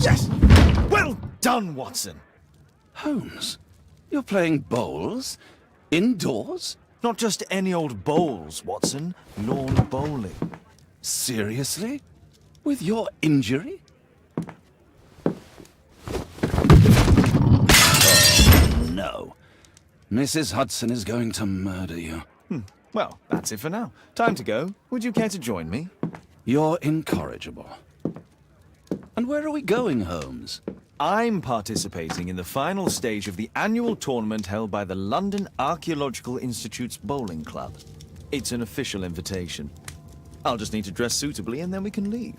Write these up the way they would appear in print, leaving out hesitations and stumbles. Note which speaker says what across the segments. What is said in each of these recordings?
Speaker 1: Yes! Well done, Watson.
Speaker 2: Holmes, you're playing bowls? Indoors?
Speaker 1: Not just any old bowls, Watson. Lawn bowling.
Speaker 2: Seriously? With your injury? Oh, no. Mrs. Hudson is going to murder you.
Speaker 1: Well, that's it for now. Time to go. Would you care to join me?
Speaker 2: You're incorrigible. And where are we going, Holmes?
Speaker 1: I'm participating in the final stage of the annual tournament held by the London Archaeological Institute's bowling club. It's an official invitation. I'll just need to dress suitably and then we can leave.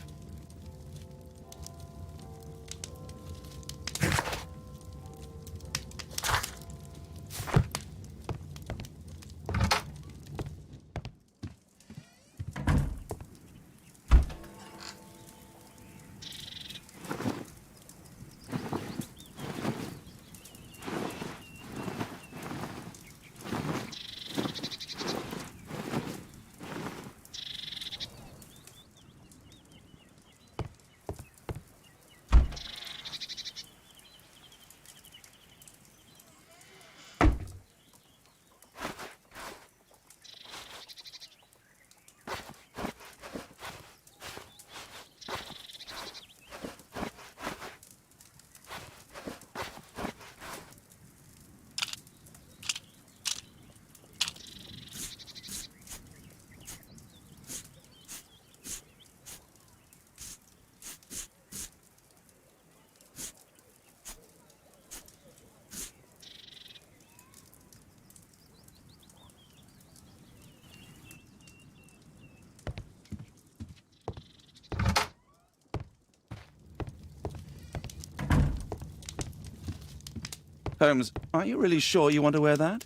Speaker 2: Holmes, are you really sure you want to wear that?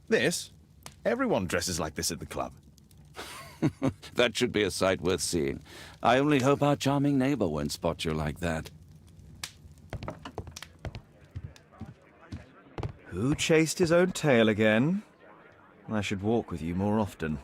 Speaker 1: This? Everyone dresses like this at the club.
Speaker 2: That should be a sight worth seeing. I only hope our charming neighbor won't spot you like that.
Speaker 1: Who chased his own tail again? I should walk with you more often.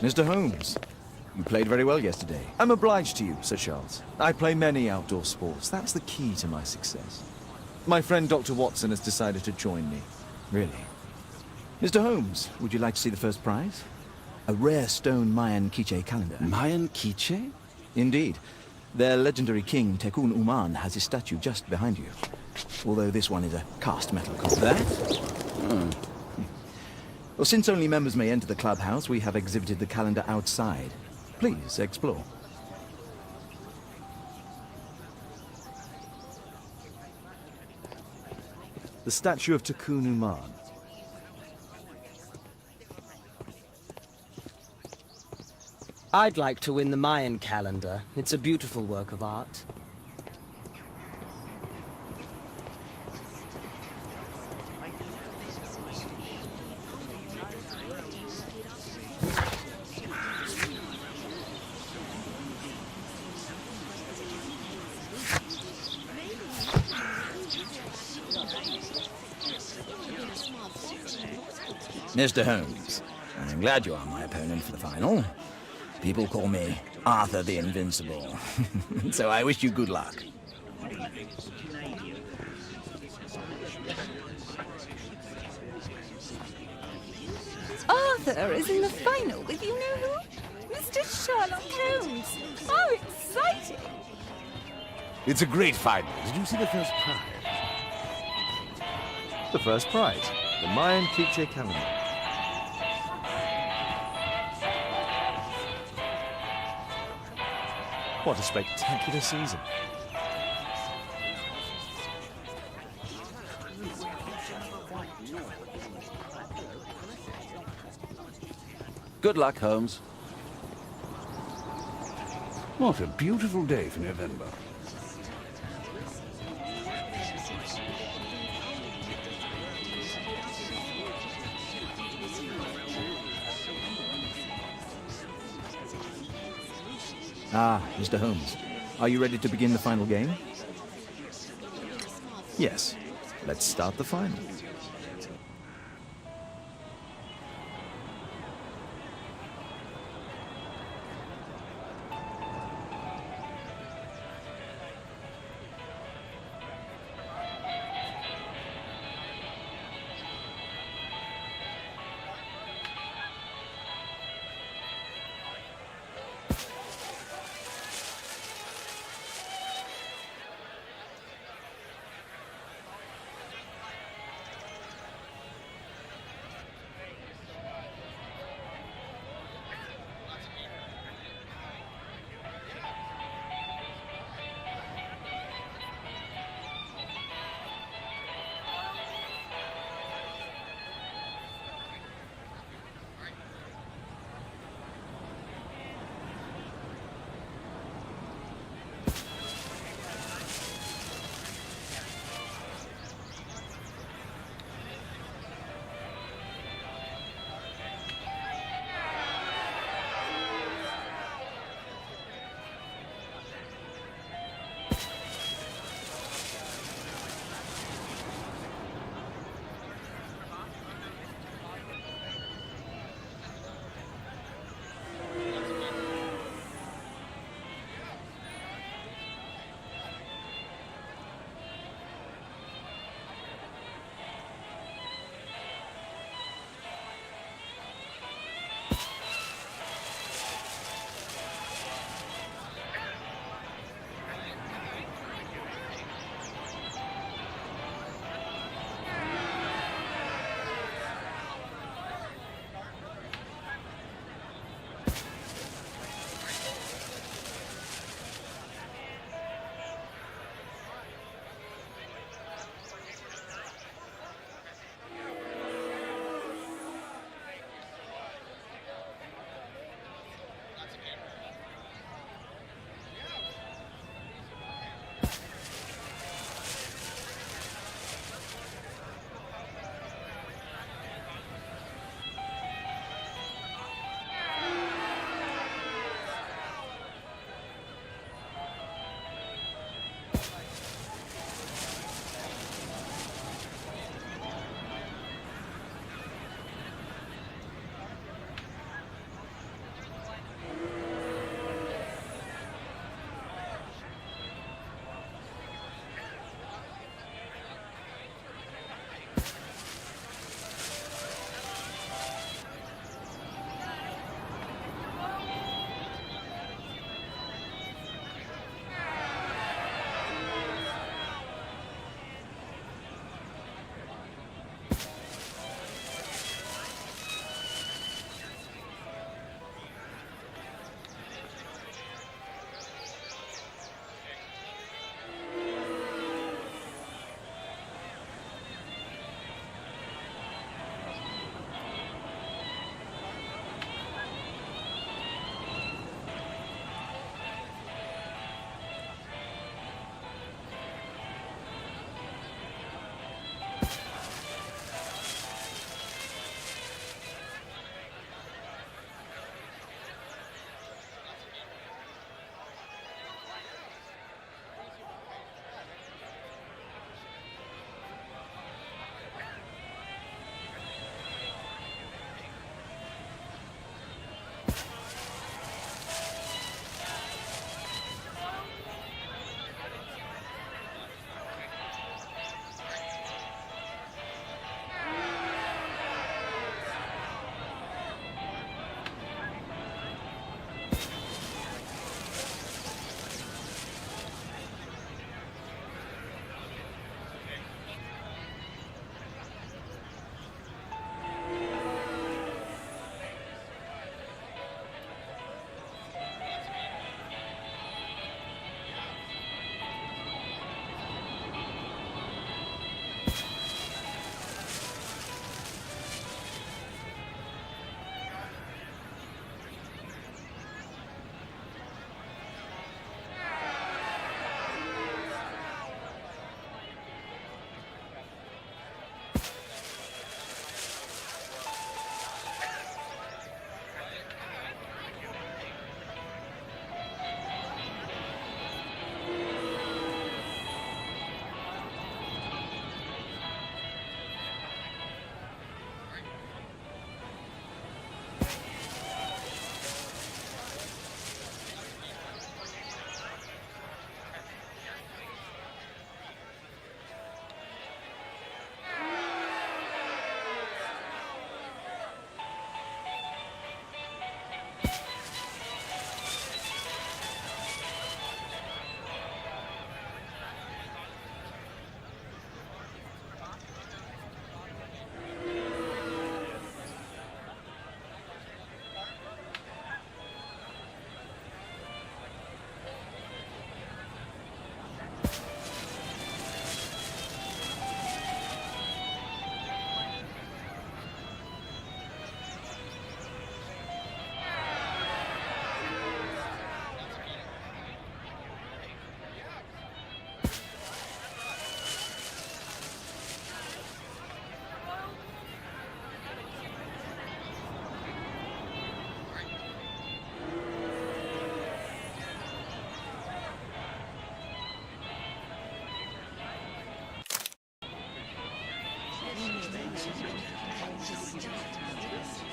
Speaker 1: Mr. Holmes, you played very well yesterday. I'm obliged to you, Sir Charles. I play many outdoor sports. That's the key to my success. My friend Dr. Watson has decided to join me. Really? Mr. Holmes, would you like to see the first prize? A rare stone Mayan quiche calendar.
Speaker 2: Mayan quiche?
Speaker 1: Indeed. Their legendary king, Tekun Uman, has his statue just behind you. Although this one is a cast metal copy.
Speaker 2: That?
Speaker 1: Well, since only members may enter the clubhouse, we have exhibited the calendar outside. Please, explore. The statue of Tekun Uman.
Speaker 3: I'd like to win the Mayan calendar. It's a beautiful work of art.
Speaker 1: Mr. Holmes, I'm glad you are my opponent for the final. People call me Arthur the Invincible, so I wish you good luck.
Speaker 4: Arthur is in the final with you know who? Mr. Sherlock Holmes. How exciting!
Speaker 1: It's a great final. Did you see the first prize? The first prize, the Mayan quiche calendar. What a spectacular season.
Speaker 2: Good luck, Holmes.
Speaker 5: What a beautiful day for November.
Speaker 1: Ah, Mr. Holmes. Are you ready to begin the final game? Yes. Let's start the final.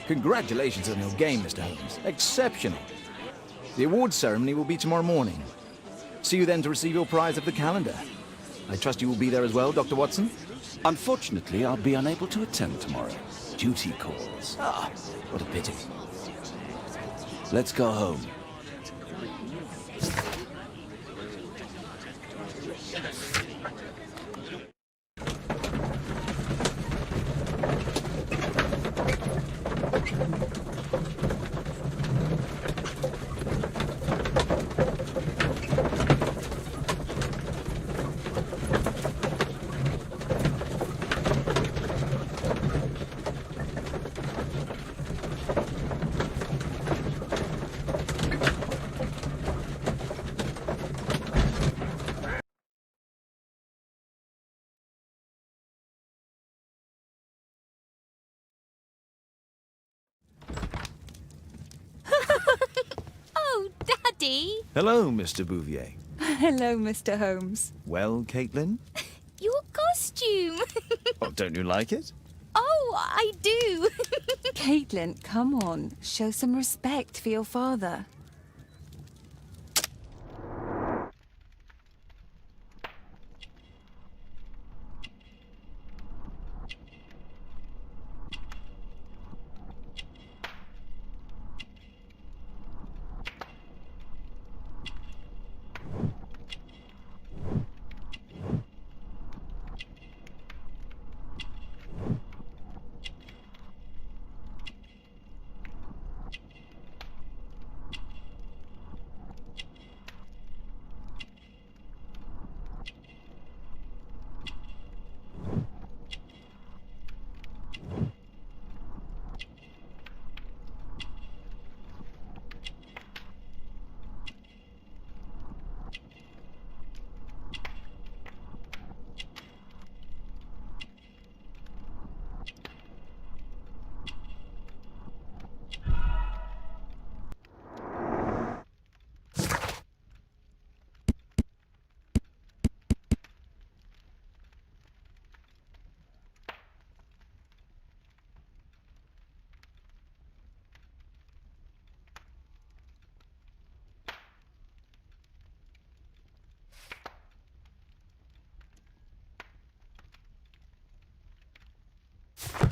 Speaker 1: Congratulations on your game, Mr. Holmes. Exceptional. The awards ceremony will be tomorrow morning. See you then to receive your prize of the calendar. I trust you will be there as well, Dr. Watson?
Speaker 2: Unfortunately, I'll be unable to attend tomorrow. Duty calls.
Speaker 1: Ah, what a pity.
Speaker 2: Let's go home.
Speaker 4: Oh, Daddy!
Speaker 1: Hello, Mr. Bouvier.
Speaker 6: Hello, Mr. Holmes.
Speaker 1: Well, Caitlin?
Speaker 4: Your costume!
Speaker 1: Oh, don't you like it?
Speaker 4: Oh, I do!
Speaker 6: Caitlin, come on. Show some respect for your father.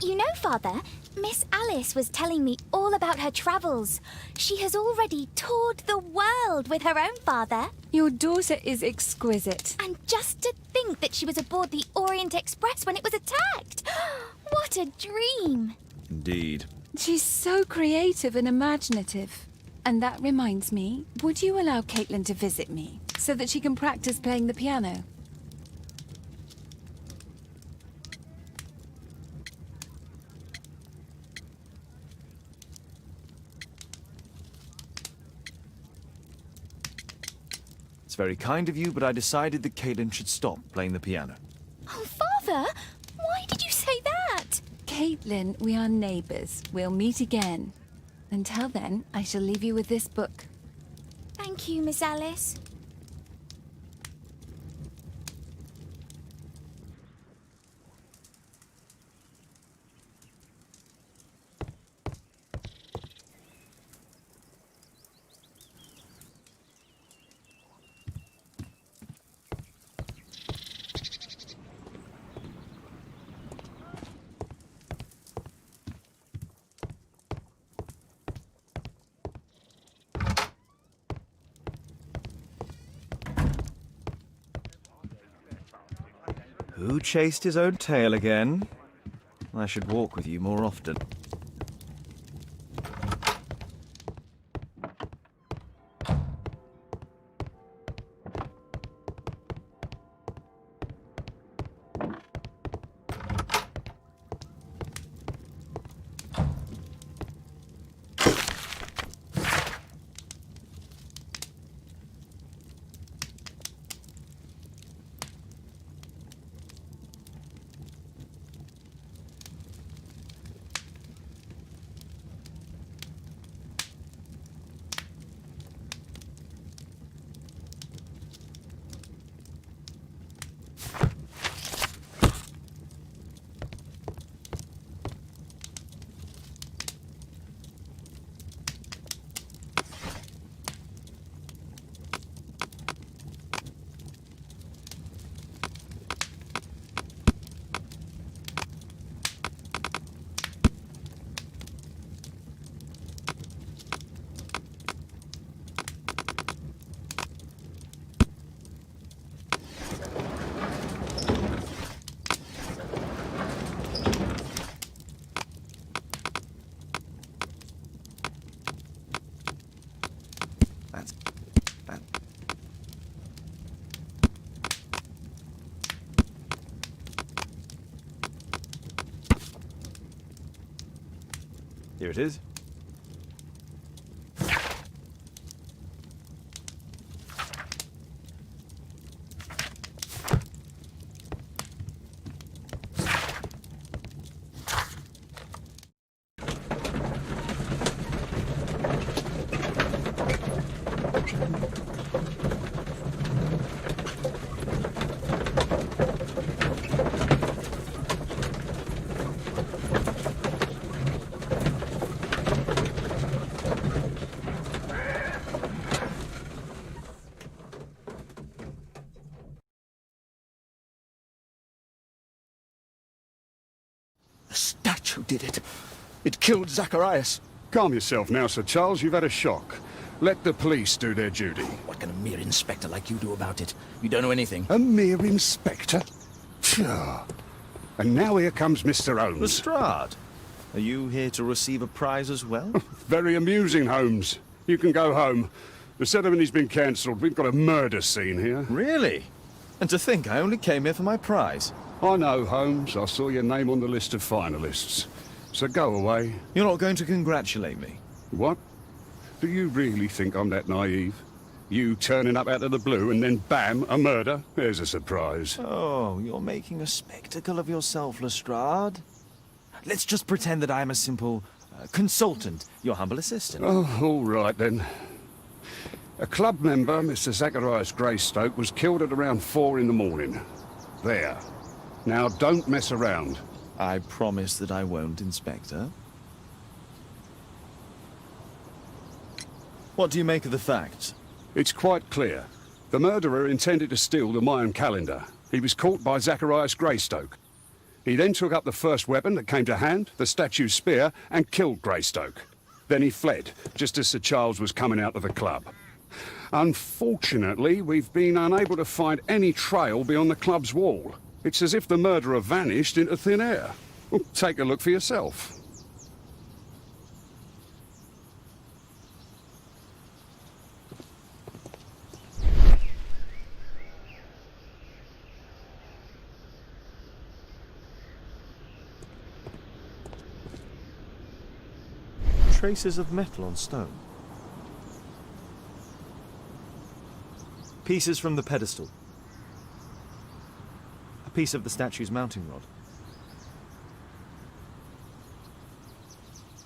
Speaker 7: You know, Father, Miss Alice was telling me all about her travels. She has already toured the world with her own father.
Speaker 6: Your daughter is exquisite.
Speaker 7: And just to think that she was aboard the Orient Express when it was attacked. What a dream.
Speaker 1: Indeed.
Speaker 6: She's so creative and imaginative. And that reminds me, would you allow Caitlin to visit me so that she can practice playing the piano?
Speaker 1: It's very kind of you, but I decided that Caitlin should stop playing the piano.
Speaker 7: Oh, Father, why did you say that?
Speaker 6: Caitlin, we are neighbours. We'll meet again. Until then, I shall leave you with this book.
Speaker 7: Thank you, Miss Alice.
Speaker 1: Who chased his own tail again? I should walk with you more often. Here it is.
Speaker 8: The statue did it. It killed Zacharias.
Speaker 5: Calm yourself now, Sir Charles. You've had a shock. Let the police do their duty.
Speaker 8: What can a mere inspector like you do about it? You don't know anything.
Speaker 5: A mere inspector? Phew. And now here comes Mr. Holmes.
Speaker 1: Lestrade, are you here to receive a prize as well?
Speaker 5: Very amusing, Holmes. You can go home. The ceremony's been cancelled. We've got a murder scene here.
Speaker 1: Really? And to think I only came here for my prize.
Speaker 5: I know, Holmes. I saw your name on the list of finalists. So go away.
Speaker 1: You're not going to congratulate me?
Speaker 5: What? Do you really think I'm that naive? You turning up out of the blue and then bam, a murder? There's a surprise.
Speaker 1: Oh, you're making a spectacle of yourself, Lestrade. Let's just pretend that I'm a simple consultant, your humble assistant.
Speaker 5: Oh, all right then. A club member, Mr. Zacharias Greystoke, was killed at around 4 in the morning. There. Now don't mess around.
Speaker 1: I promise that I won't, Inspector. What do you make of the facts?
Speaker 5: It's quite clear. The murderer intended to steal the Mayan calendar. He was caught by Zacharias Greystoke. He then took up the first weapon that came to hand, the statue's spear, and killed Greystoke. Then he fled, just as Sir Charles was coming out of the club. Unfortunately, we've been unable to find any trail beyond the club's wall. It's as if the murderer vanished into thin air. Well, take a look for yourself.
Speaker 1: Traces of metal on stone. Pieces from the pedestal. A piece of the statue's mounting rod.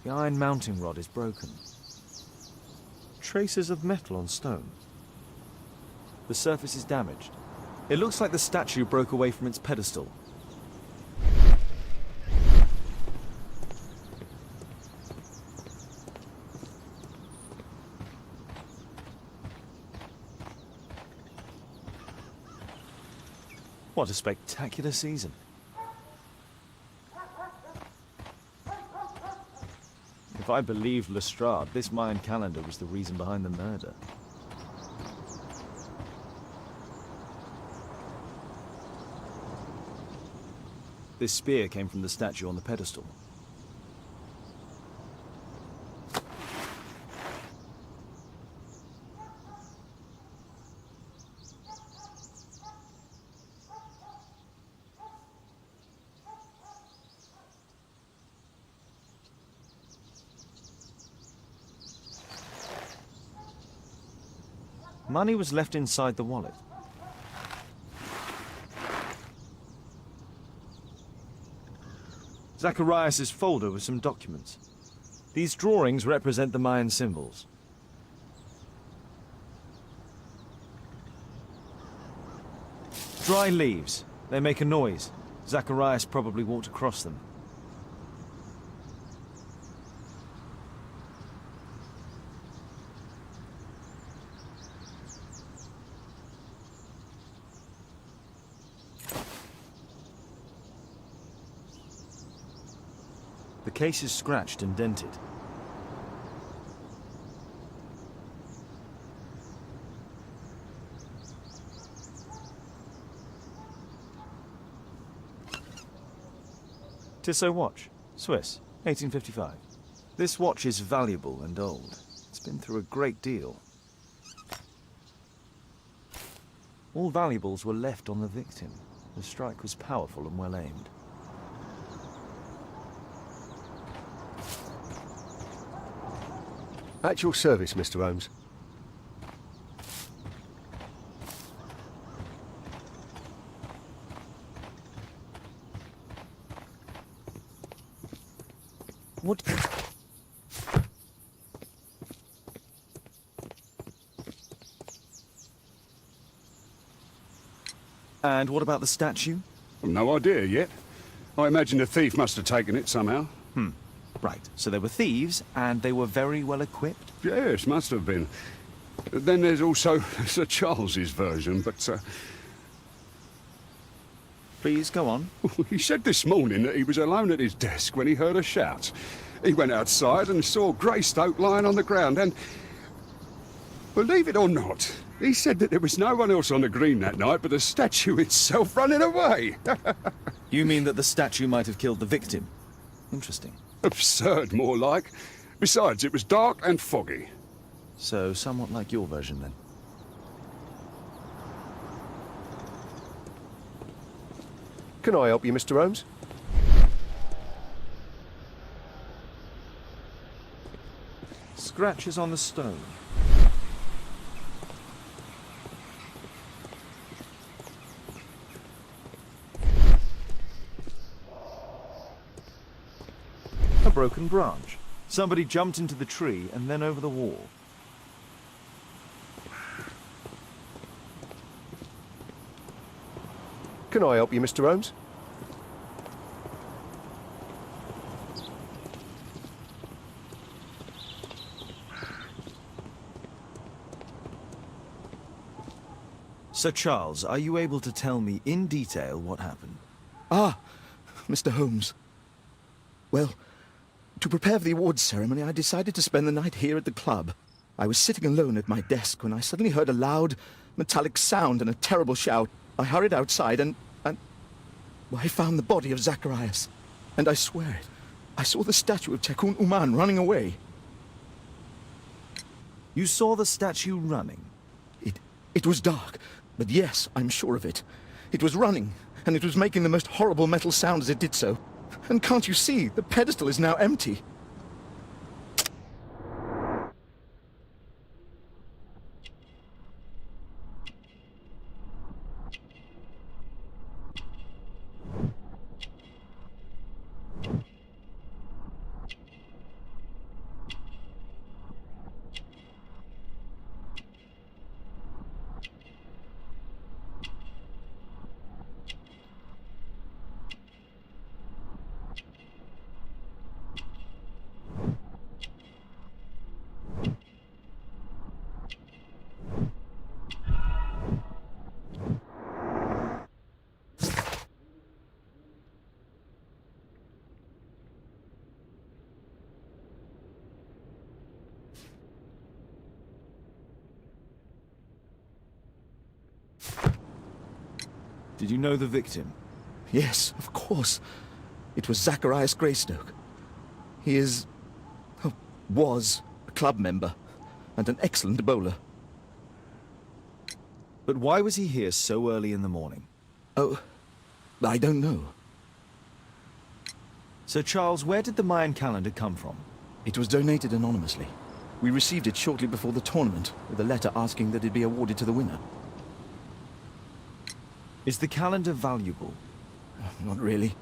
Speaker 1: The iron mounting rod is broken. Traces of metal on stone. The surface is damaged. It looks like the statue broke away from its pedestal. What a spectacular season. If I believed Lestrade, this Mayan calendar was the reason behind the murder. This spear came from the statue on the pedestal. Money was left inside the wallet. Zacharias' folder with some documents. These drawings represent the Mayan symbols. Dry leaves. They make a noise. Zacharias probably walked across them. The case is scratched and dented. Tissot watch, Swiss, 1855. This watch is valuable and old. It's been through a great deal. All valuables were left on the victim. The strike was powerful and well aimed.
Speaker 9: At your service, Mr. Holmes.
Speaker 1: What? And what about the statue?
Speaker 5: I've no idea yet. I imagine the thief must have taken it somehow.
Speaker 1: Right, so they were thieves, and they were very well equipped?
Speaker 5: Yes, must have been. Then there's also Sir Charles's version, but
Speaker 1: Please, go on.
Speaker 5: he said this morning that he was alone at his desk when he heard a shout. He went outside and saw Greystoke lying on the ground, and believe it or not, he said that there was no one else on the green that night but the statue itself running away.
Speaker 1: You mean that the statue might have killed the victim? Interesting.
Speaker 5: Absurd, more like. Besides, it was dark and foggy.
Speaker 1: So, somewhat like your version, then.
Speaker 9: Can I help you, Mr. Holmes?
Speaker 1: Scratches on the stone. A broken branch. Somebody jumped into the tree and then over the wall.
Speaker 9: Can I help you, Mr. Holmes?
Speaker 1: Sir Charles, are you able to tell me in detail what happened?
Speaker 8: Ah, Mr. Holmes. Well, to prepare for the awards ceremony, I decided to spend the night here at the club. I was sitting alone at my desk when I suddenly heard a loud, metallic sound and a terrible shout. I hurried outside and well, I found the body of Zacharias. And I swear it, I saw the statue of Tekun Uman running away.
Speaker 1: You saw the statue running?
Speaker 8: It was dark, but yes, I'm sure of it. It was running, and it was making the most horrible metal sound as it did so. And can't you see, the pedestal is now empty.
Speaker 1: Did you know the victim?
Speaker 8: Yes, of course. It was Zacharias Greystoke. He is... oh, was a club member, and an excellent bowler.
Speaker 1: But why was he here so early in the morning?
Speaker 8: Oh, I don't know.
Speaker 1: Sir Charles, where did the Mayan calendar come from?
Speaker 8: It was donated anonymously. We received it shortly before the tournament, with a letter asking that it be awarded to the winner.
Speaker 1: Is the calendar valuable?
Speaker 8: Not really.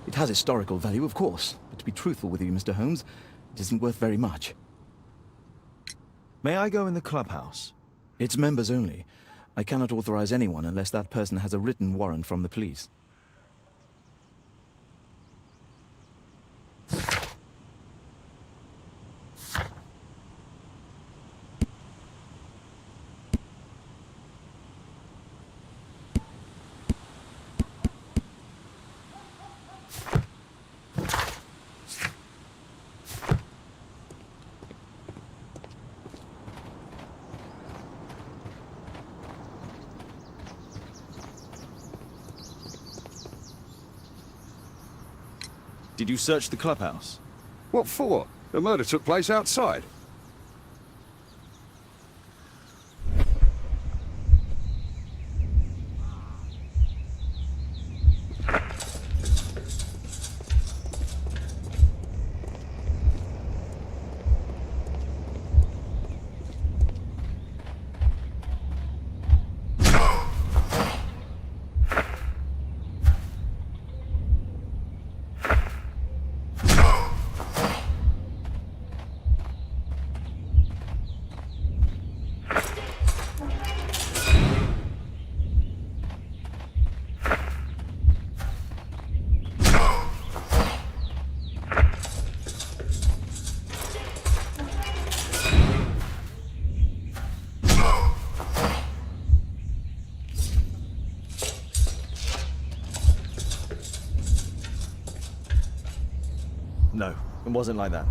Speaker 8: It has historical value, of course, but to be truthful with you, Mr. Holmes, it isn't worth very much.
Speaker 1: May I go in the clubhouse?
Speaker 8: It's members only. I cannot authorize anyone unless that person has a written warrant from the police.
Speaker 1: Did you search the clubhouse?
Speaker 5: What for? The murder took place outside.
Speaker 1: No, it wasn't like that.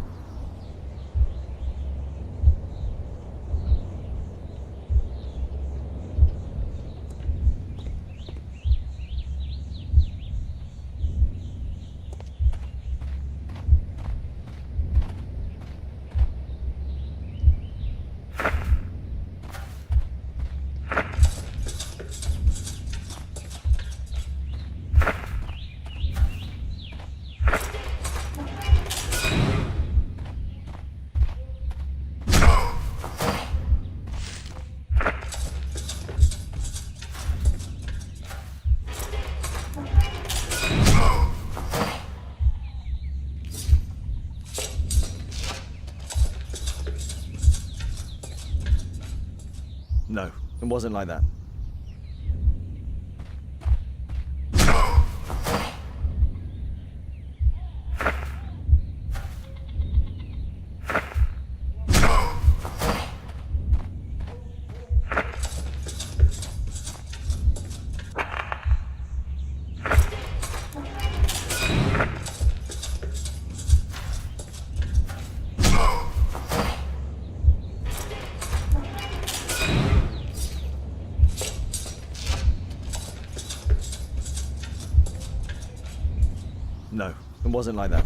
Speaker 1: No, it wasn't like that. No, it wasn't like that.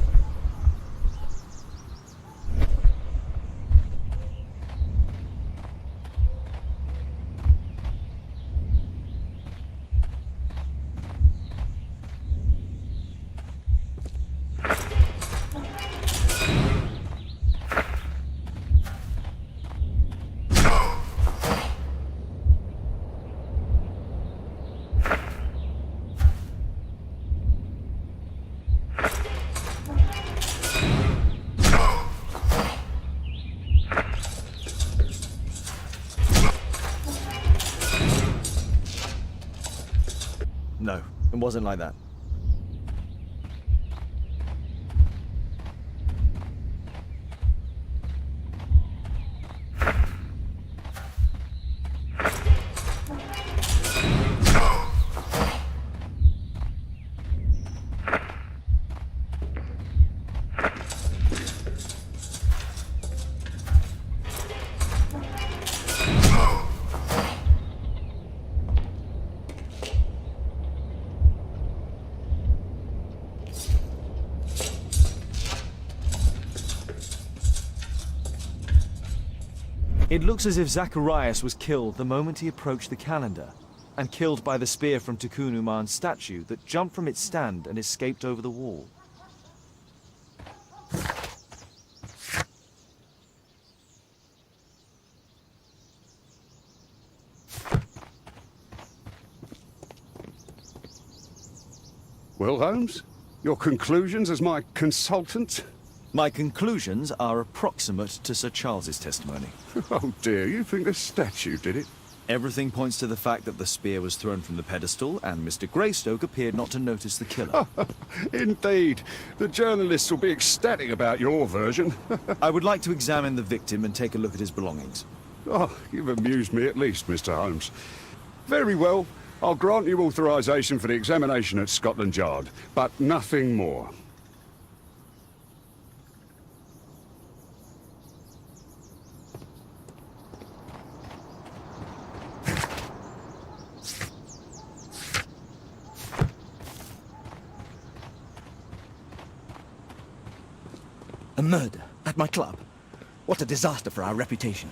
Speaker 1: No, it wasn't like that. It looks as if Zacharias was killed the moment he approached the calendar, and killed by the spear from Tikkun Uman's statue that jumped from its stand and escaped over the wall.
Speaker 5: Well, Holmes, your conclusions as my consultant?
Speaker 1: My conclusions are approximate to Sir Charles's testimony.
Speaker 5: Oh dear, you think the statue did it?
Speaker 1: Everything points to the fact that the spear was thrown from the pedestal, and Mr. Greystoke appeared not to notice the killer.
Speaker 5: Indeed. The journalists will be ecstatic about your version.
Speaker 1: I would like to examine the victim and take a look at his belongings.
Speaker 5: Oh, you've amused me at least, Mr. Holmes. Very well. I'll grant you authorization for the examination at Scotland Yard, but nothing more.
Speaker 8: A murder at my club. What a disaster for our reputation.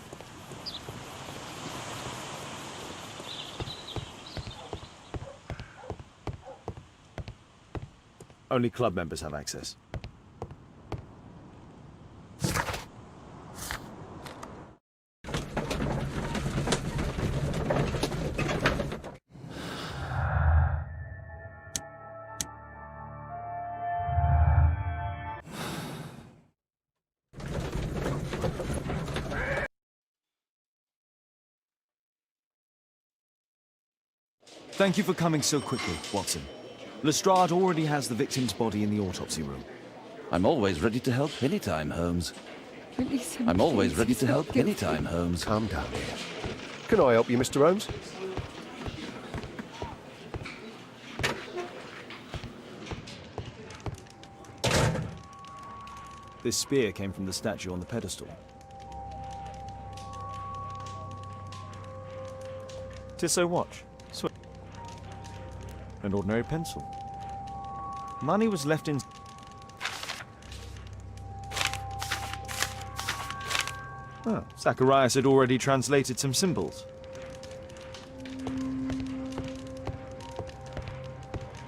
Speaker 1: Only club members have access. Thank you for coming so quickly, Watson. Lestrade already has the victim's body in the autopsy room.
Speaker 2: I'm always ready to help anytime, Holmes. I'm always ready to help anytime, Holmes.
Speaker 9: Calm down here. Can I help you, Mr. Holmes?
Speaker 1: This spear came from the statue on the pedestal. Tissot watch. Sweet. An ordinary pencil. Money was left in... Oh, Zacharias had already translated some symbols.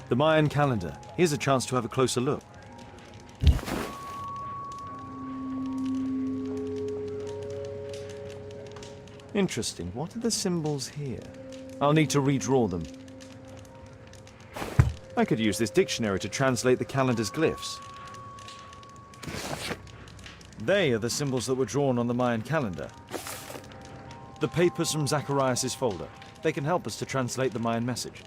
Speaker 1: The Mayan calendar. Here's a chance to have a closer look. Interesting. What are the symbols here? I'll need to redraw them. I could use this dictionary to translate the calendar's glyphs. They are the symbols that were drawn on the Mayan calendar. The papers from Zacharias' folder. They can help us to translate the Mayan message.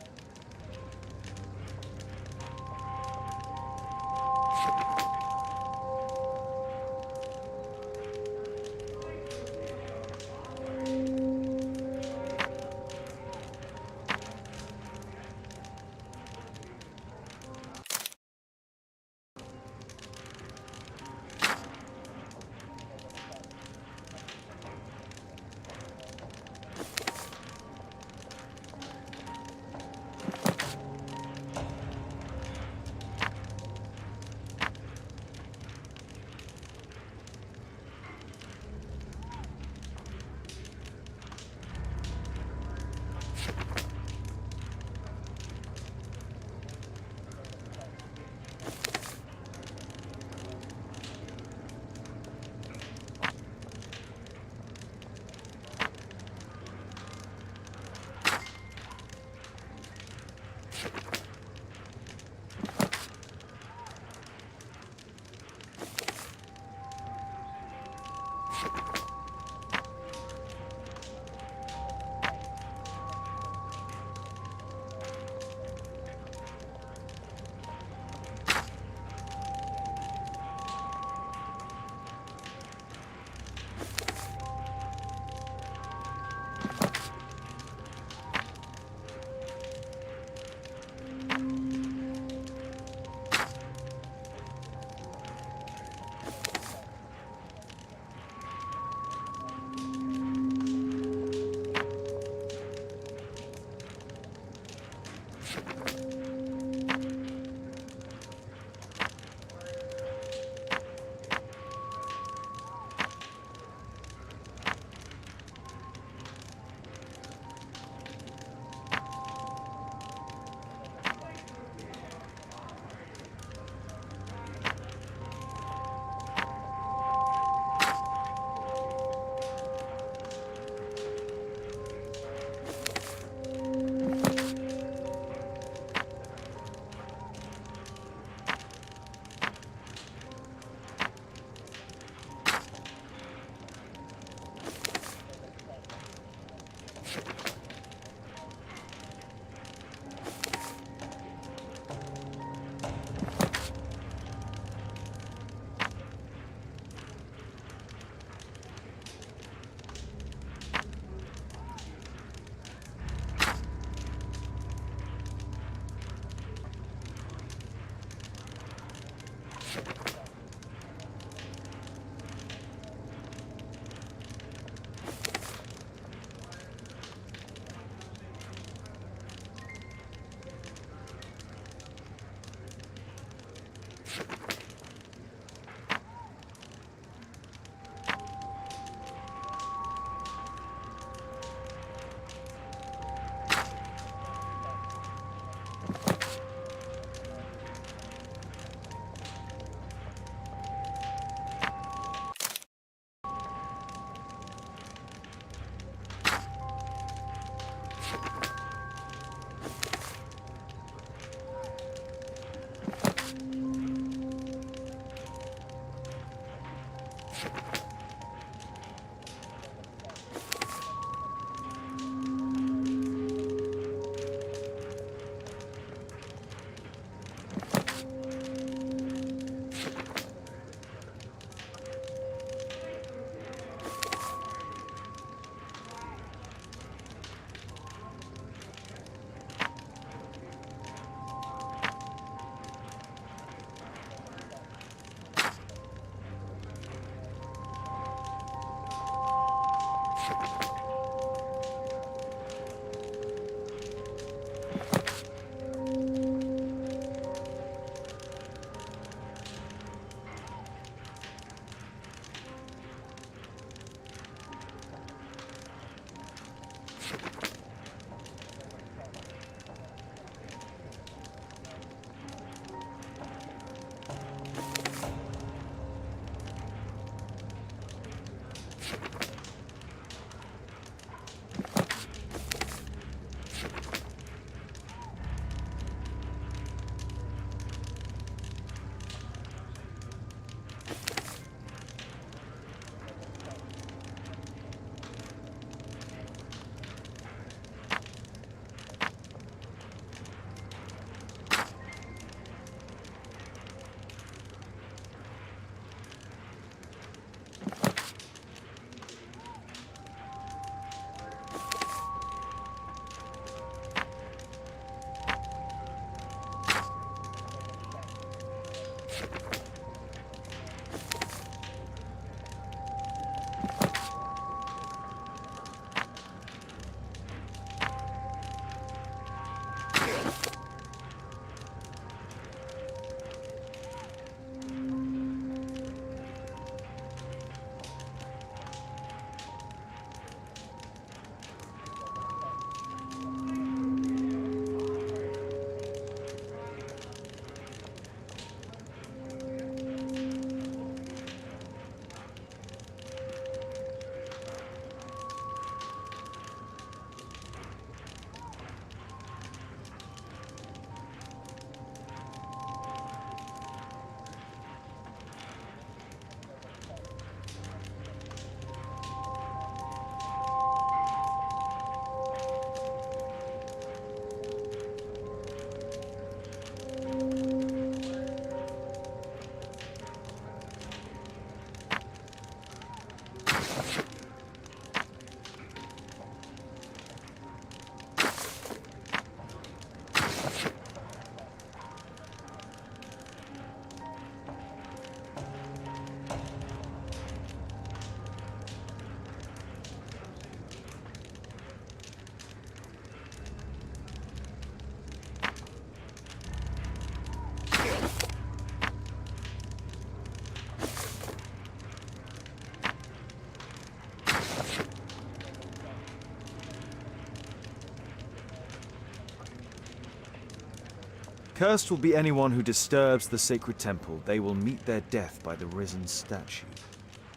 Speaker 1: Cursed will be anyone who disturbs the sacred temple. They will meet their death by the risen statue.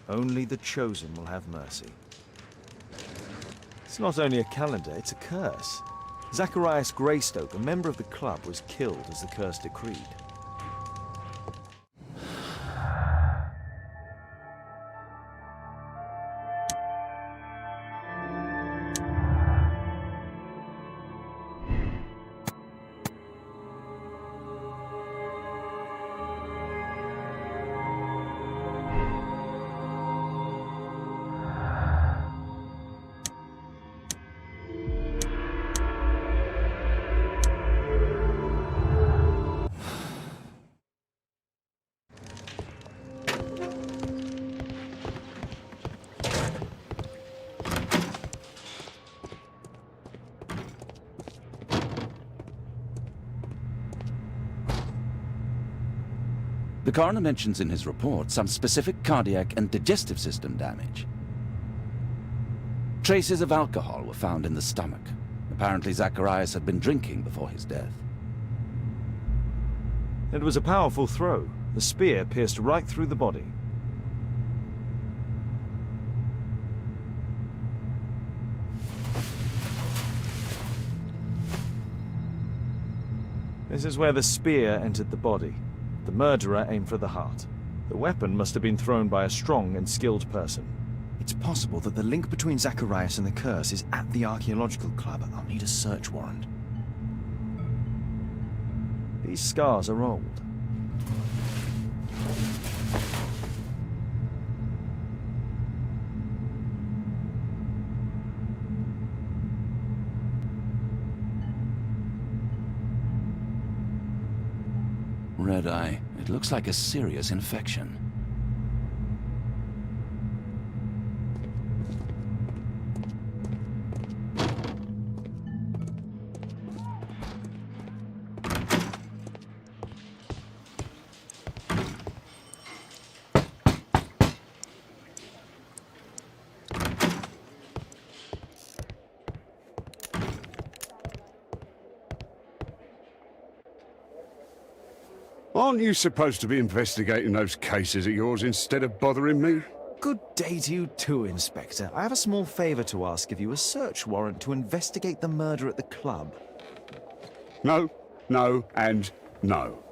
Speaker 1: Only the chosen will have mercy. It's not only a calendar, it's a curse. Zacharias Greystoke, a member of the club, was killed as the curse decreed.
Speaker 2: The coroner mentions in his report some specific cardiac and digestive system damage. Traces of alcohol were found in the stomach. Apparently Zacharias had been drinking before his death.
Speaker 1: It was a powerful throw. The spear pierced right through the body. This is where the spear entered the body. The murderer aimed for the heart. The weapon must have been thrown by a strong and skilled person.
Speaker 8: It's possible that the link between Zacharias and the curse is at the archaeological club. I'll need a search warrant.
Speaker 1: These scars are old.
Speaker 2: Red eye. It looks like a serious infection.
Speaker 5: Aren't you supposed to be investigating those cases of yours instead of bothering me?
Speaker 1: Good day to you too, Inspector. I have a small favor to ask of you, a search warrant to investigate the murder at the club.
Speaker 5: No, no, and no.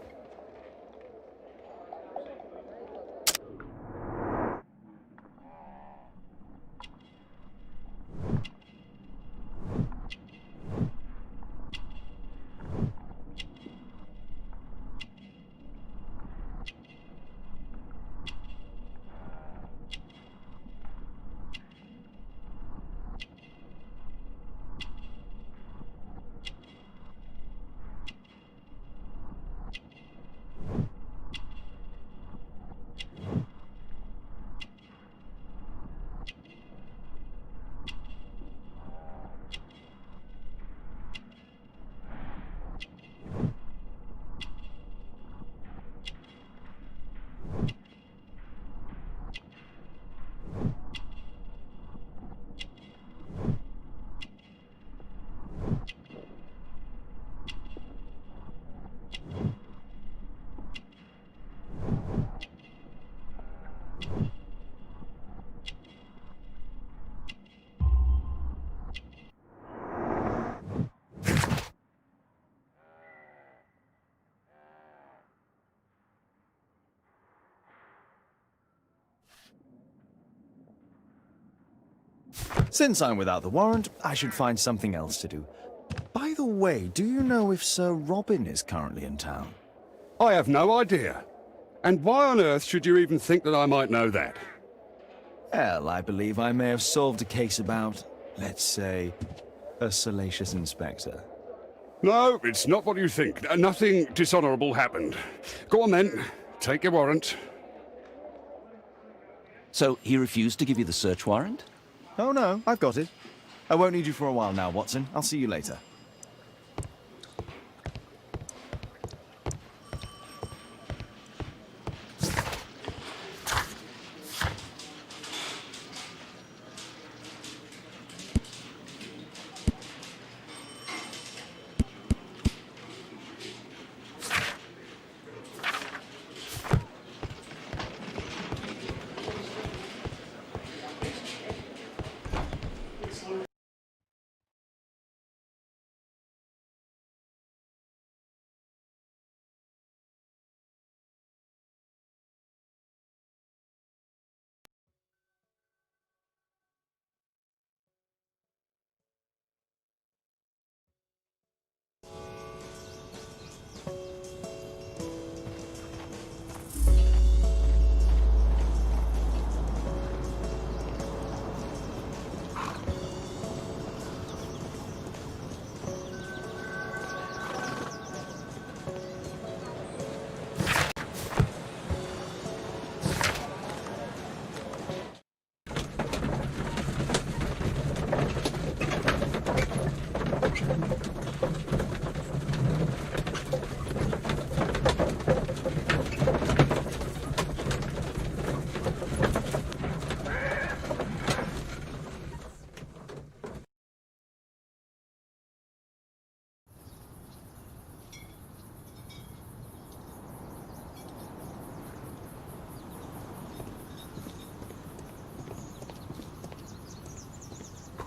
Speaker 1: Since I'm without the warrant, I should find something else to do. By the way, do you know if Sir Robin is currently in town?
Speaker 5: I have no idea. And why on earth should you even think that I might know that?
Speaker 1: Well, I believe I may have solved a case about, let's say, a salacious inspector.
Speaker 5: No, it's not what you think. Nothing dishonorable happened. Go on then. Take your warrant.
Speaker 2: So he refused to give you the search warrant?
Speaker 1: Oh no, I've got it. I won't need you for a while now, Watson. I'll see you later.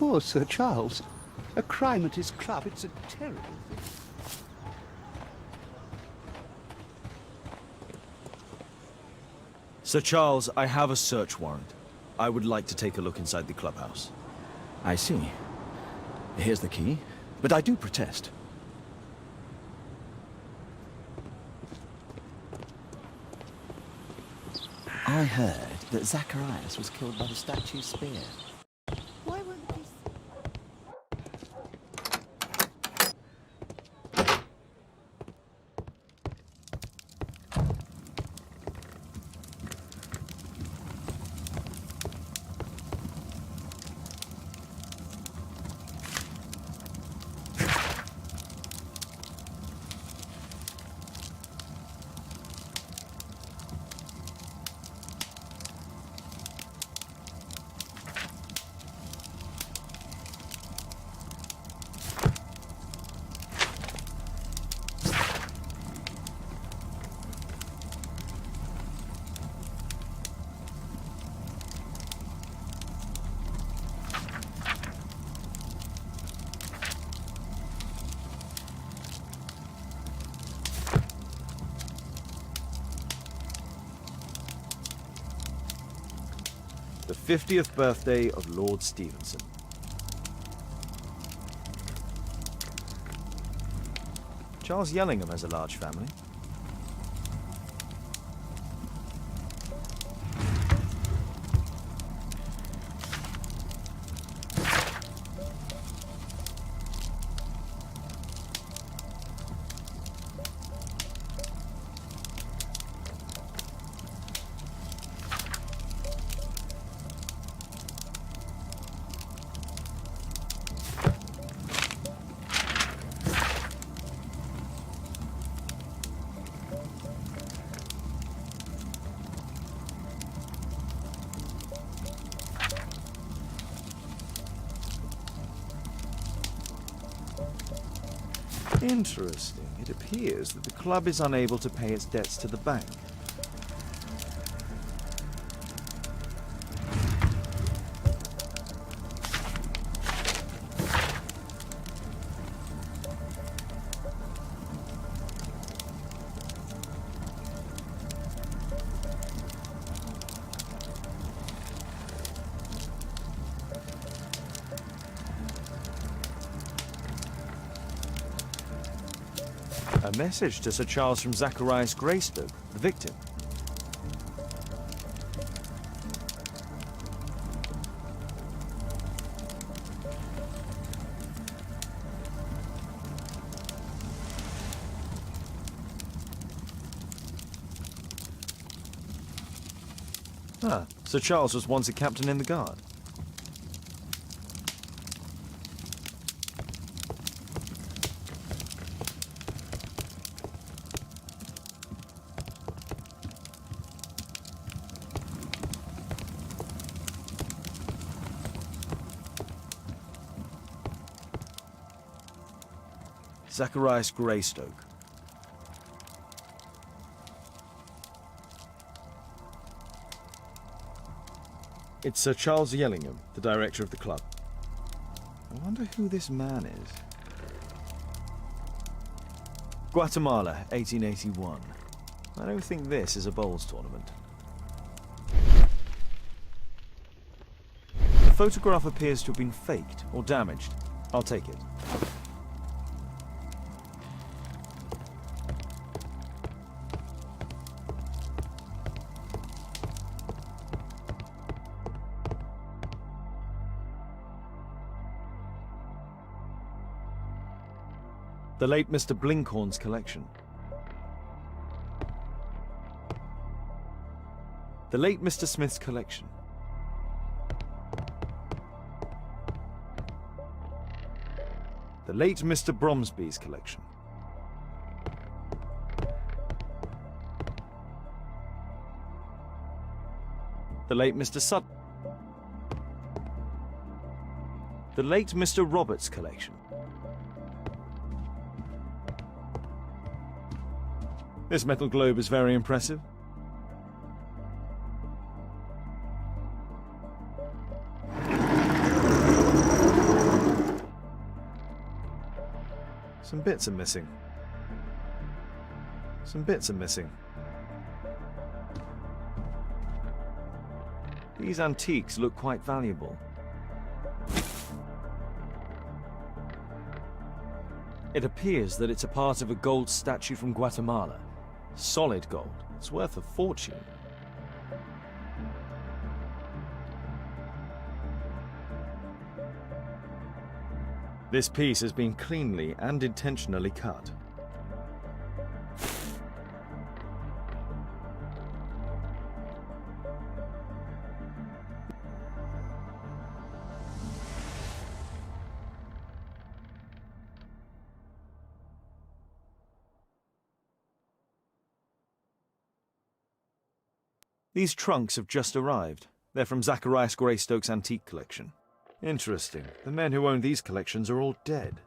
Speaker 10: Poor Sir Charles. A crime at his club, it's a terrible thing.
Speaker 1: Sir Charles, I have a search warrant. I would like to take a look inside the clubhouse.
Speaker 8: I see. Here's the key, but I do protest.
Speaker 11: I heard that Zacharias was killed by the statue's spear. Why won't this...
Speaker 1: The 50th birthday of Lord Stevenson. Charles Yellingham has a large family. Interesting. It appears that the club is unable to pay its debts to the bank. A message to Sir Charles from Zacharias Greystoke, the victim. Ah, Sir Charles was once a captain in the guard. Zacharias Greystoke. It's Sir Charles Yellingham, the director of the club. I wonder who this man is. Guatemala, 1881. I don't think this is a bowls tournament. The photograph appears to have been faked or damaged. I'll take it. The late Mr. Blinkhorn's collection. The late Mr. Smith's collection. The late Mr. Bromsby's collection. The late Mr. Sutton. The late Mr. Roberts' collection. This metal globe is very impressive. Some bits are missing. Some bits are missing. These antiques look quite valuable. It appears that it's a part of a gold statue from Guatemala. Solid gold. It's worth a fortune. This piece has been cleanly and intentionally cut. These trunks have just arrived. They're from Zacharias Greystoke's antique collection. Interesting. The men who own these collections are all dead.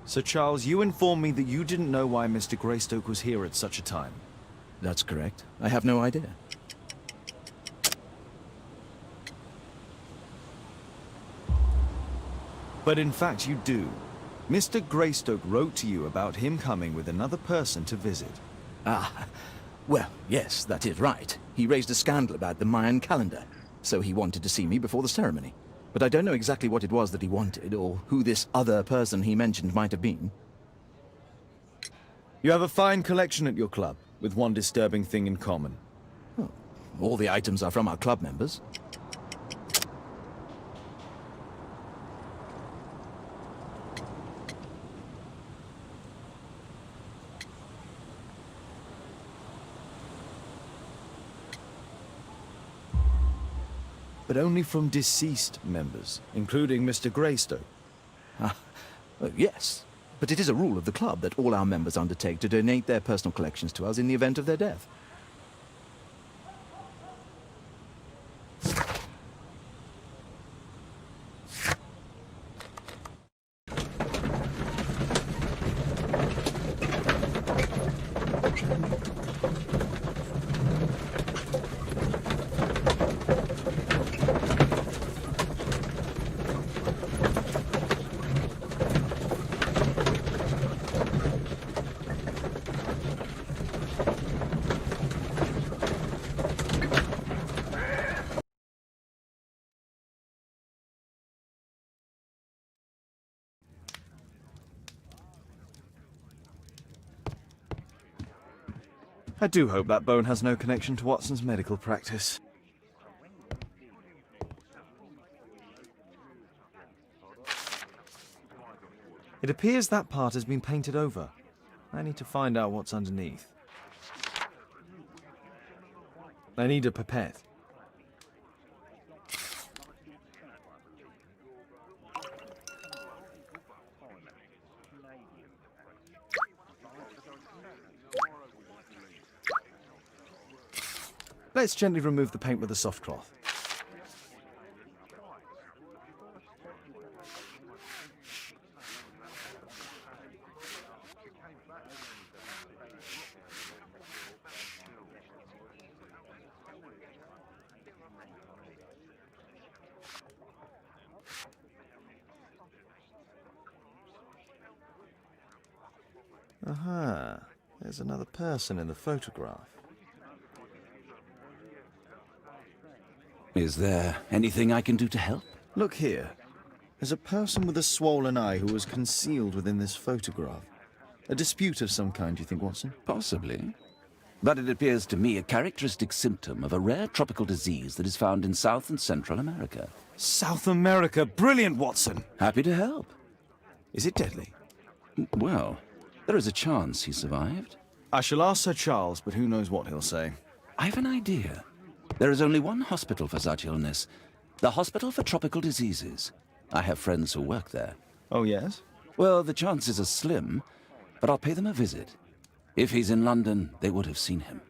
Speaker 1: Sir Charles, you informed me that you didn't know why Mr. Greystoke was here at such a time.
Speaker 8: That's correct. I have no idea.
Speaker 1: But in fact you do. Mr. Greystoke wrote to you about him coming with another person to visit.
Speaker 8: Ah, well, yes, that is right. He raised a scandal about the Mayan calendar, so he wanted to see me before the ceremony. But I don't know exactly what it was that he wanted, or who this other person he mentioned might have been.
Speaker 1: You have a fine collection at your club, with one disturbing thing in common.
Speaker 8: Oh, all the items are from our club members.
Speaker 1: But only from deceased members, including Mr. Greystoke.
Speaker 8: Yes, but it is a rule of the club that all our members undertake to donate their personal collections to us in the event of their death.
Speaker 1: I do hope that bone has no connection to Watson's medical practice. It appears that part has been painted over. I need to find out what's underneath. I need a pipette. Let's gently remove the paint with a soft cloth. Aha. There's another person in the photograph.
Speaker 2: Is there anything I can do to help?
Speaker 1: Look here. There's a person with a swollen eye who was concealed within this photograph. A dispute of some kind, do you think, Watson?
Speaker 2: Possibly. But it appears to me a characteristic symptom of a rare tropical disease that is found in South and Central America.
Speaker 1: South America! Brilliant, Watson!
Speaker 2: Happy to help.
Speaker 1: Is it deadly?
Speaker 2: Well, there is a chance he survived.
Speaker 1: I shall ask Sir Charles, but who knows what he'll say.
Speaker 2: I have an idea. There is only one hospital for such illness. The Hospital for Tropical Diseases. I have friends who work there.
Speaker 1: Oh, yes?
Speaker 2: Well, the chances are slim, but I'll pay them a visit. If he's in London, they would have seen him.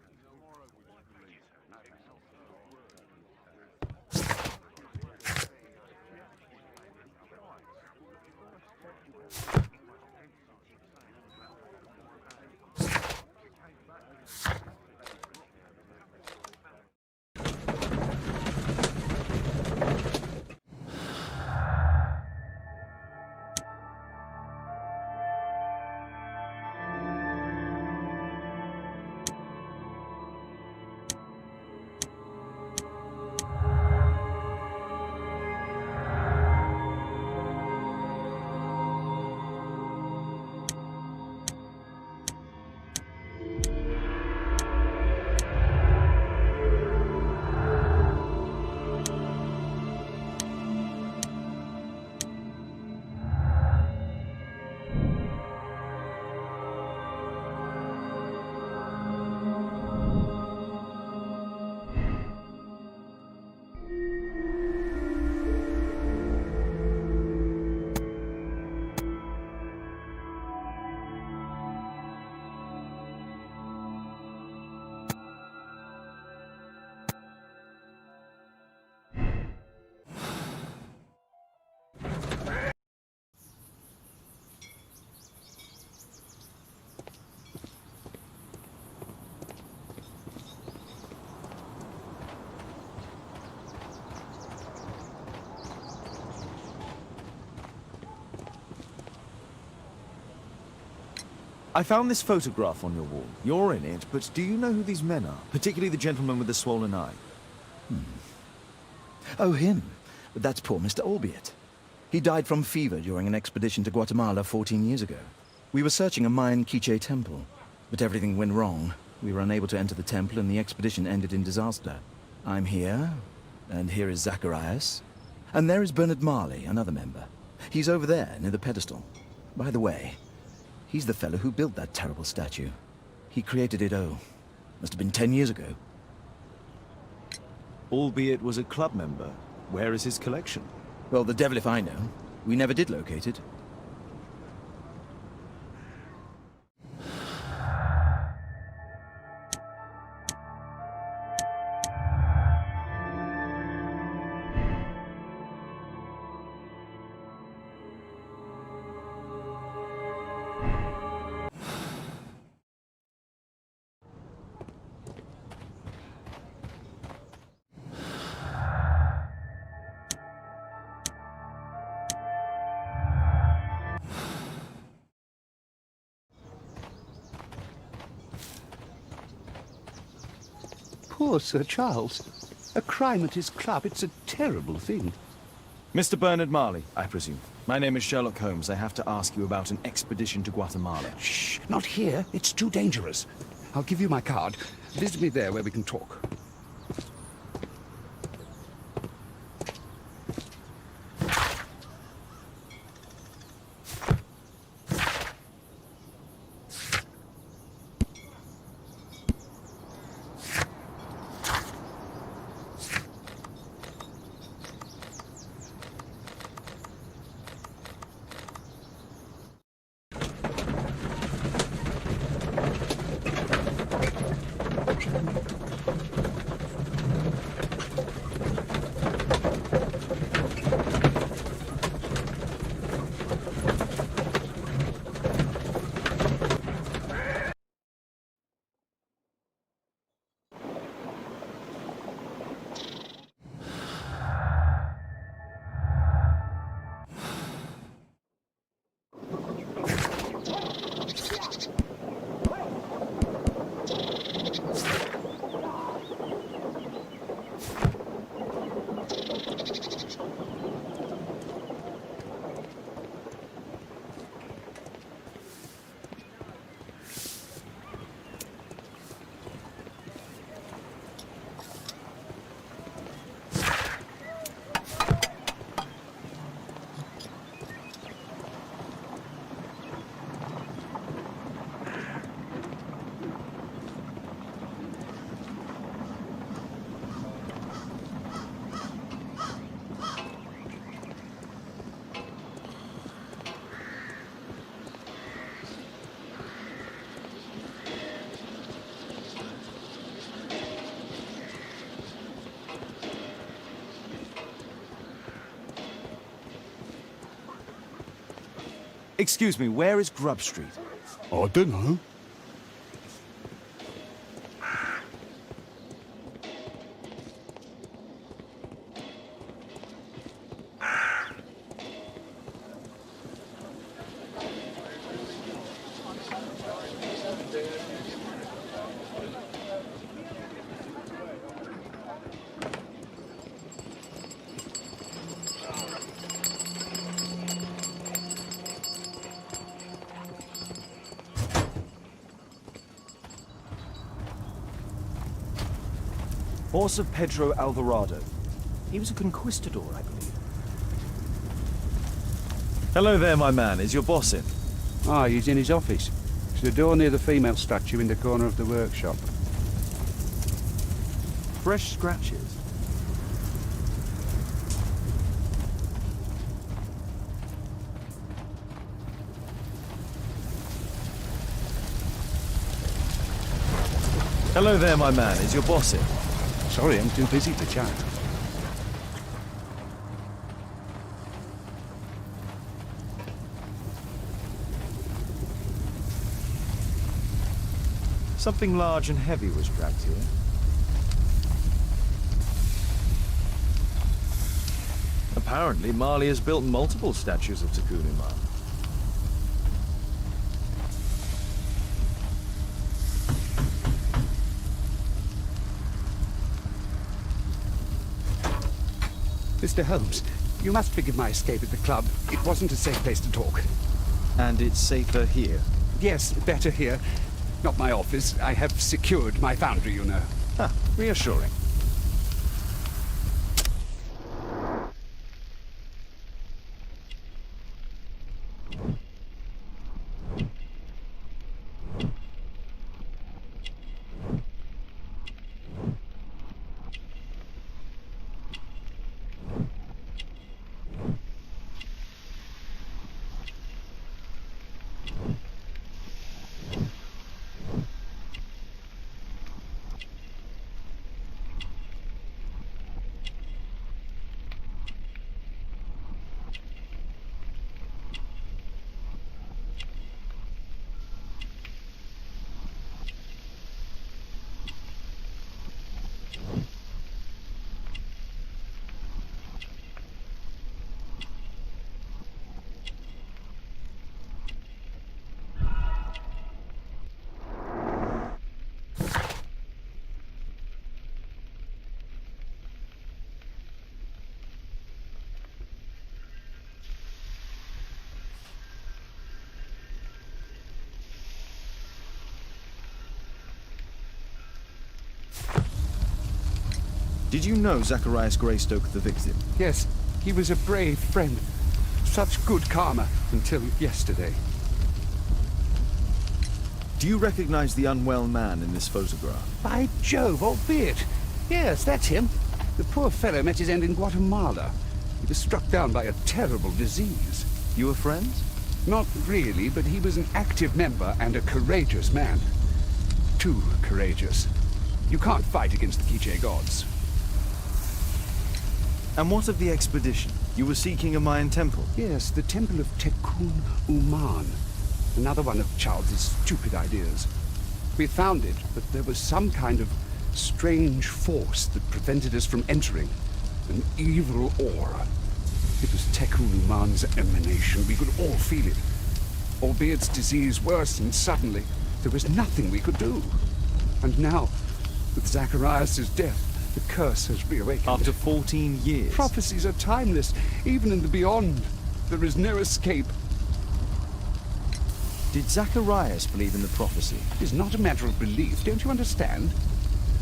Speaker 1: I found this photograph on your wall. You're in it, but do you know who these men are? Particularly the gentleman with the swollen eye.
Speaker 8: Oh, him. But that's poor Mr. Albeit. He died from fever during an expedition to Guatemala 14 years ago. We were searching a Mayan Quiche temple, but everything went wrong. We were unable to enter the temple and the expedition ended in disaster. I'm here, and here is Zacharias. And there is Bernard Marley, another member. He's over there, near the pedestal. By the way, he's the fellow who built that terrible statue. He created it, must have been 10 years ago.
Speaker 1: Albeit was a club member. Where is his collection?
Speaker 8: Well, the devil if I know. We never did locate it.
Speaker 10: Poor Sir Charles. A crime at his club, it's a terrible thing.
Speaker 1: Mr. Bernard Marley, I presume. My name is Sherlock Holmes. I have to ask you about an expedition to Guatemala.
Speaker 10: Shh, not here. It's too dangerous. I'll give you my card. Visit me there where we can talk.
Speaker 1: Excuse me, where is Grub Street?
Speaker 5: I don't know.
Speaker 1: Horse of Pedro Alvarado. He was a conquistador, I believe. Hello there, my man. Is your boss in?
Speaker 10: Ah, he's in his office. It's the door near the female statue in the corner of the workshop.
Speaker 1: Fresh scratches. Hello there, my man. Is your boss in?
Speaker 10: Sorry, I'm too busy to chat.
Speaker 1: Something large and heavy was dragged here. Apparently, Marley has built multiple statues of Takunuma.
Speaker 10: Mr. Holmes, you must forgive my escape at the club. It wasn't a safe place to talk.
Speaker 1: And it's safer here.
Speaker 10: Yes, better here. Not my office. I have secured my foundry, you know.
Speaker 1: Ah, reassuring. Did you know Zacharias Greystoke, the victim?
Speaker 10: Yes, he was a brave friend. Such good karma until yesterday.
Speaker 1: Do you recognize the unwell man in this photograph?
Speaker 10: By Jove, albeit. Yes, that's him. The poor fellow met his end in Guatemala. He was struck down by a terrible disease.
Speaker 1: You were friends?
Speaker 10: Not really, but he was an active member and a courageous man. Too courageous. You can't fight against the Quiche gods.
Speaker 1: And what of the expedition? You were seeking a Mayan temple?
Speaker 10: Yes, the temple of Tekun Uman. Another one of Charles's stupid ideas. We found it, but there was some kind of strange force that prevented us from entering. An evil aura. It was Tekun Uman's emanation. We could all feel it. Albeit its disease worsened suddenly, there was nothing we could do. And now, with Zacharias' death, the curse has reawakened.
Speaker 1: After 14 years?
Speaker 10: Prophecies are timeless, even in the beyond. There is no escape.
Speaker 1: Did Zacharias believe in the prophecy?
Speaker 10: It is not a matter of belief, don't you understand?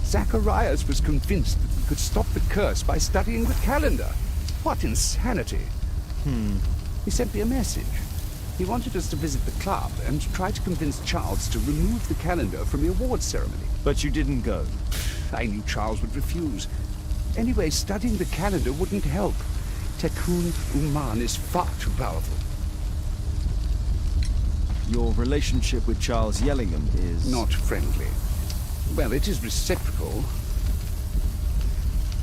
Speaker 10: Zacharias was convinced that we could stop the curse by studying the calendar. What insanity! He sent me a message. He wanted us to visit the club and try to convince Charles to remove the calendar from the awards ceremony.
Speaker 1: But you didn't go?
Speaker 10: I knew Charles would refuse. Anyway, studying the calendar wouldn't help. Tekun Uman is far too powerful.
Speaker 1: Your relationship with Charles Yellingham is...
Speaker 10: Not friendly. Well, it is reciprocal.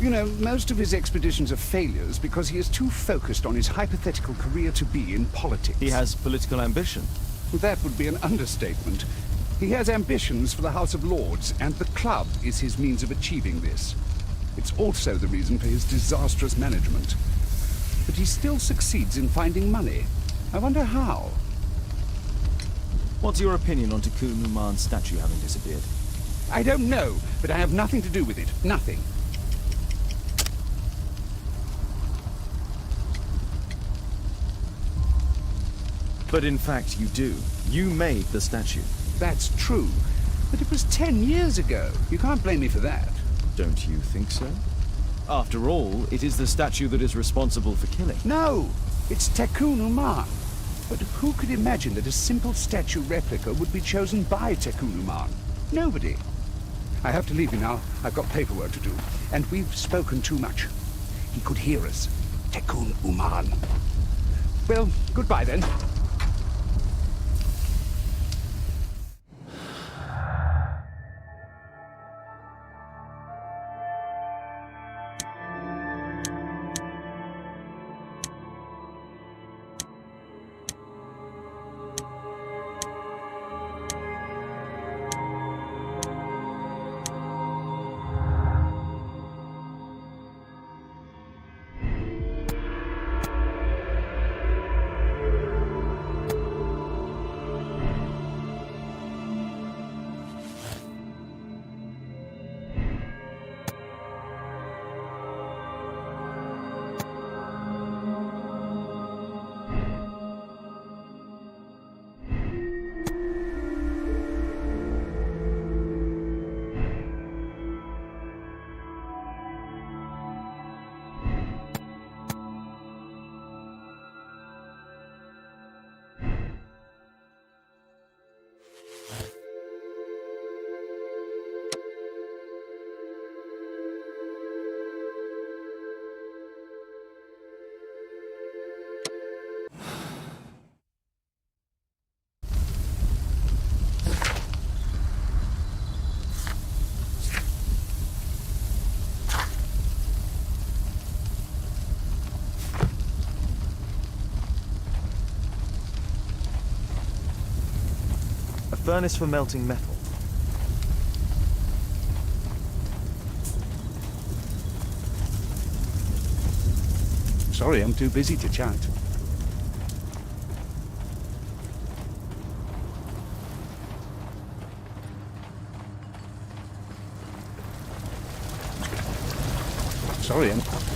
Speaker 10: You know, most of his expeditions are failures because he is too focused on his hypothetical career to be in politics.
Speaker 1: He has political ambition.
Speaker 10: That would be an understatement. He has ambitions for the House of Lords, and the club is his means of achieving this. It's also the reason for his disastrous management. But he still succeeds in finding money. I wonder how.
Speaker 1: What's your opinion on Tikkun Uman's statue having disappeared?
Speaker 10: I don't know, but I have nothing to do with it. Nothing.
Speaker 1: But in fact, you do. You made the statue.
Speaker 10: That's true. But it was 10 years ago. You can't blame me for that.
Speaker 1: Don't you think so? After all, it is the statue that is responsible for killing.
Speaker 10: No! It's Tikkun Uman. But who could imagine that a simple statue replica would be chosen by Tikkun Uman? Nobody. I have to leave you now. I've got paperwork to do. And we've spoken too much. He could hear us. Tikkun Uman. Well, goodbye then.
Speaker 1: Furnace for melting metal.
Speaker 10: Sorry, I'm too busy to chat. Sorry, I'm...